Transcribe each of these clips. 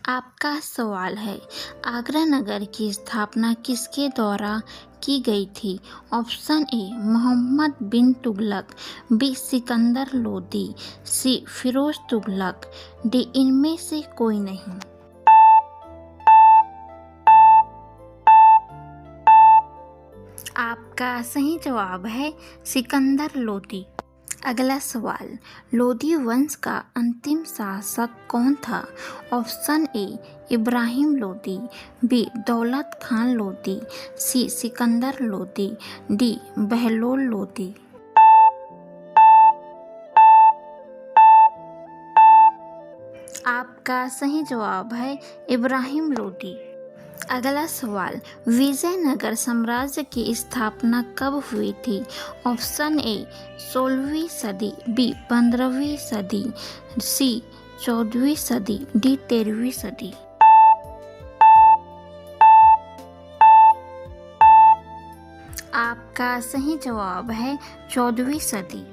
आपका सवाल है, आगरा नगर की स्थापना किसके द्वारा की गई थी? Option A Mohammad bin Tughlaq, B Sikandar Lodi, C Firoz Tughlaq, D इनमें से कोई नहीं। आपका सही जवाब है सिकंदर लोदी। अगला सवाल, लोदी वंश का अंतिम शासक कौन था? Option A Ibrahim Lodi, B Daulat Khan Lodi, C Sikandar Lodi, D Bahlol Lodi. आपका सही जवाब है इब्राहिम लोदी। अगला सवाल, विजयनगर साम्राज्य की स्थापना कब हुई थी? ऑप्शन ए 16वीं सदी, बी 15वीं सदी, सी 14वीं सदी, डी 13वीं सदी। आपका सही जवाब है 14वीं सदी।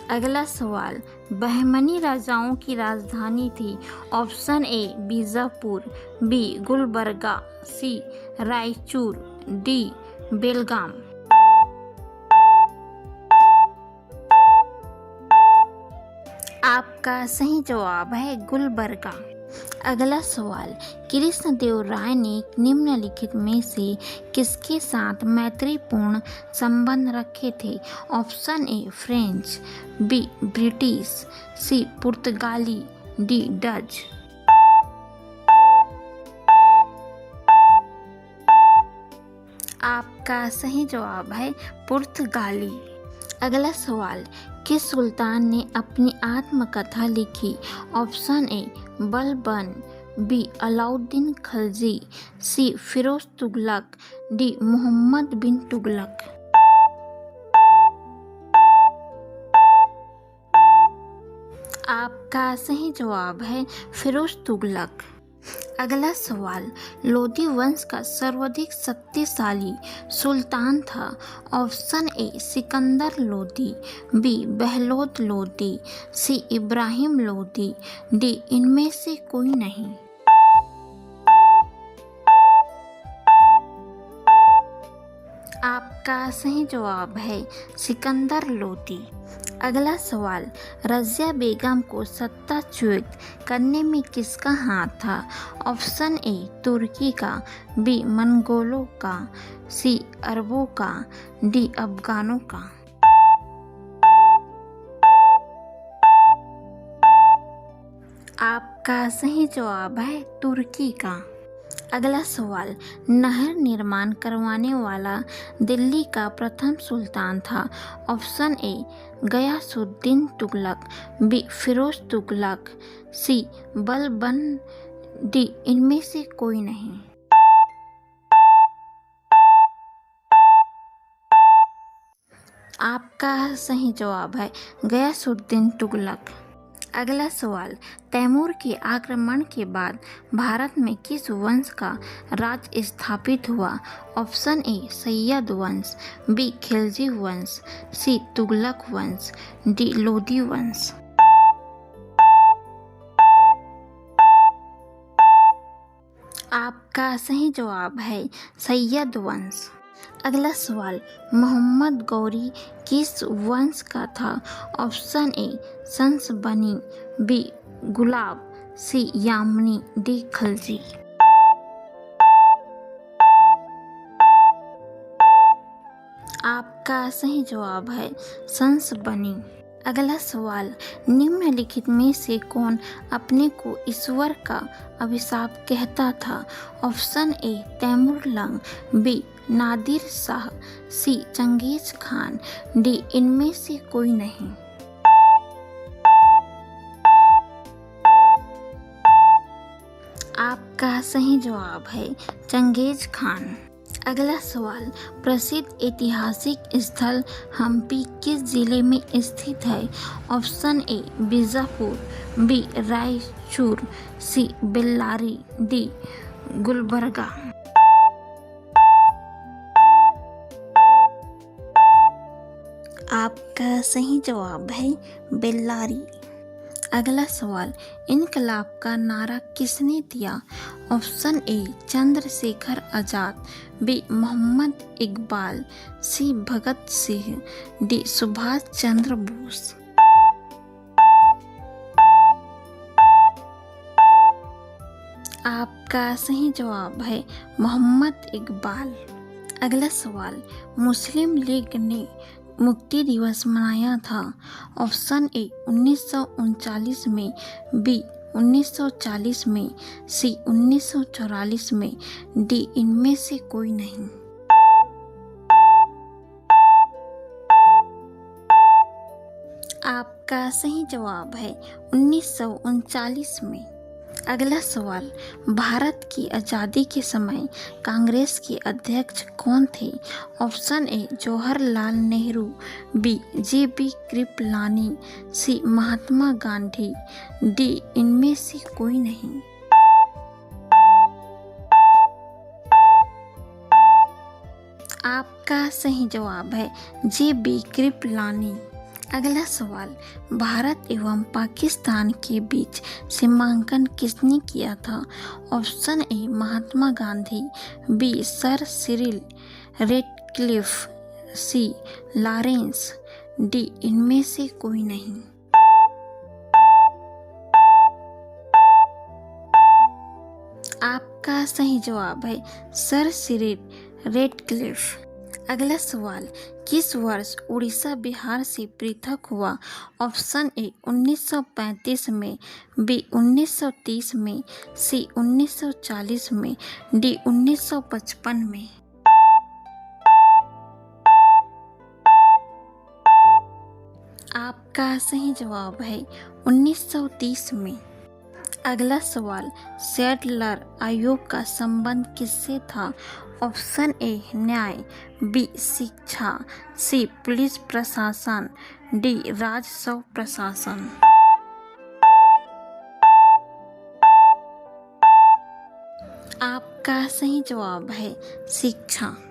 अगला सवाल, बहमनी राजाओं की राजधानी थी? Option A Bijapur, B Gulbarga, C Raichur, D Belgaum. आपका सही जवाब है गुलबर्गा। अगला सवाल, कृष्णदेव राय ने निम्नलिखित में से किसके साथ मैत्रीपूर्ण संबंध रखे थे? Option A French, B British, C पुर्तगाली, डी डच। आपका सही जवाब है पुर्तगाली। अगला सवाल, किस सुल्तान ने अपनी आत्मकथा लिखी? Option A Balban, B Alauddin Khalji, C Firoz Tughlaq, D Mohammad bin Tughlaq. आपका सही जवाब है फिरोज तुगलक। अगला सवाल, लोदी वंश का सर्वाधिक शक्तिशाली सुल्तान था? Option A Sikandar Lodi, B Bahlol Lodi, C Ibrahim Lodi, D इनमें से कोई नहीं। आपका सही जवाब है सिकंदर लोदी। अगला सवाल, रज़िया बेगम को सत्ताच्युत करने में किसका हाथ था? ऑप्शन ए तुर्की का, बी मंगोलों का, सी अरबों का, डी अफगानों का। आपका सही जवाब है तुर्की का। अगला सवाल, नहर निर्माण करवाने वाला दिल्ली का प्रथम सुल्तान था? Option A Ghiyasuddin Tughlaq, B Firoz Tughlaq, C Balban, D इनमें से कोई नहीं। आपका सही जवाब है गयासुद्दीन तुगलक। अगला सवाल, तैमूर के आक्रमण के बाद भारत में किस वंश का राज स्थापित हुआ? ऑप्शन ए सैयद वंश, बी खिलजी वंश, सी तुगलक वंश, डी लोदी वंश। आपका सही जवाब है सैयद वंश। अगला सवाल, मोहम्मद गौरी किस वंश का था? ऑप्शन ए संस बनी, बी गुलाब, सी यामनी, डी खलजी। आपका सही जवाब है संस बनी। अगला सवाल, निम्नलिखित में से कौन अपने को ईश्वर का अभिशाप कहता था? Option A Taimur Lang, B Nadir Shah, C Changez Khan, D इनमें से कोई नहीं। आपका सही जवाब है चंगेज खान। अगला सवाल, प्रसिद्ध ऐतिहासिक स्थल हम्पी किस जिले में स्थित है? Option A Bijapur, B Raichur, C Bellary, D Gulbarga. आपका सही जवाब है बेल्लारी। अगला सवाल, इनकलाब का नारा किसने दिया? Option A Chandrashekhar Azad, B Mohammad Iqbal, C Bhagat Singh, D Subhash Chandra Bose. आपका सही जवाब है मोहम्मद इकबाल। अगला सवाल, मुस्लिम लीग ने मुक्ति दिवस मनाया था? ऑप्शन ए 1939 में, बी 1940 में, सी 1944 में, डी इनमें से कोई नहीं। आपका सही जवाब है 1939 में। अगला सवाल, भारत की आज़ादी के समय कांग्रेस के अध्यक्ष कौन थे? Option A Jawaharlal Nehru, B J B. Kripalani, C Mahatma Gandhi, D इनमें से कोई नहीं। आपका सही जवाब है जे.बी. कृपलानी। अगला सवाल, भारत एवं पाकिस्तान के बीच सीमांकन किसने किया था? Option A Mahatma Gandhi, B sir Cyril Radcliffe, C Lawrence, D इनमें से कोई नहीं। आपका सही जवाब है सर सिरिल रेडक्लिफ। अगला सवाल, किस वर्ष उड़ीसा बिहार से पृथक हुआ? ऑप्शन ए 1935 में, बी 1930 में, सी 1940 में, डी 1955 में। आपका सही जवाब है 1930 में। अगला सवाल, सैडलर आयोग का संबंध किससे था? ऑप्शन ए न्याय, बी शिक्षा, सी पुलिस प्रशासन, डी राजस्व प्रशासन। आपका सही जवाब है शिक्षा।